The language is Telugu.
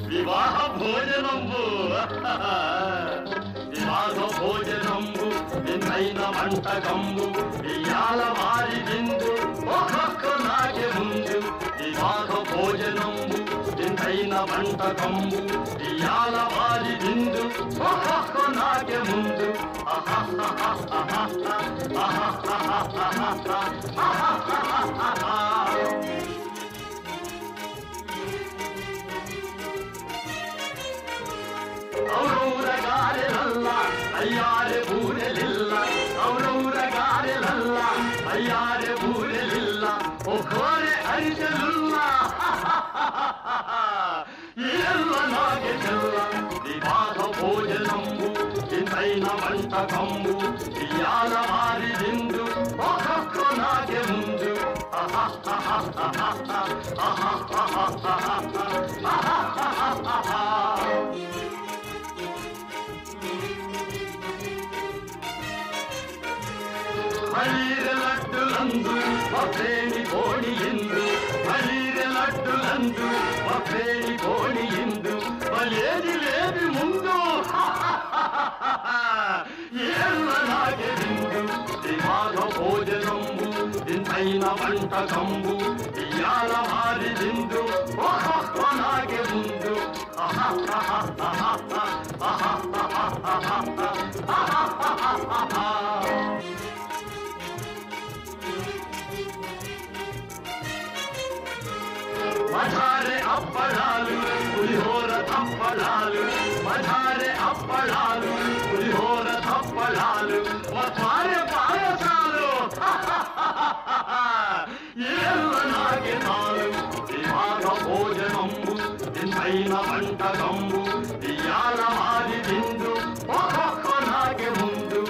వివాహ భోజనంబు వివాహ భోజనంబు వింతైన వంటకంబు ఇయాల వారి విందు ఒక్కొక్క నాకే ముందు వివాహ భోజనంబు వింతైన వంటకంబు ఇయాల వారి విందు ఒక్కొక్క నాకే ముందు ఔరౌరగారెలల్ల అయ్యారె ఊరెలిల్ల ఔరౌరగారెలల్ల అయ్యారె ఊరెలిల్ల ఒక్కోరె అరిచెలుల్ల ఎల్ల నాగే చెల్ల వివాహ భోజనంబు ఇంతైన వంటకంబు ఇయాల వారి విందు ఒక్కొక్క నాగే ముందు మలీరె లడ్డులందు వఫేని కోణియిందు మలీరె లడ్డులందు వఫేని కోణియిందు మలేది లేది ముందు ఏళ్ళ నాగే విందు వివాహ భోజనంబు ఇంతైన వంటకంబు ఇయాల వారి విందు ఒక్కొక్క నాగే ముందు మజారే అప్పడాలు పులిహోర తప్పడాలు మజారే అప్పడాలు పులిహోర తప్పడాలు మజారే పాయసాలు ఏళ్ళ నాగే నాలు వివాహ భోజనంబు ఇంతైన వంటకంబు ఇయాల వారి విందు ఒక్కొక్క నాగే ముందు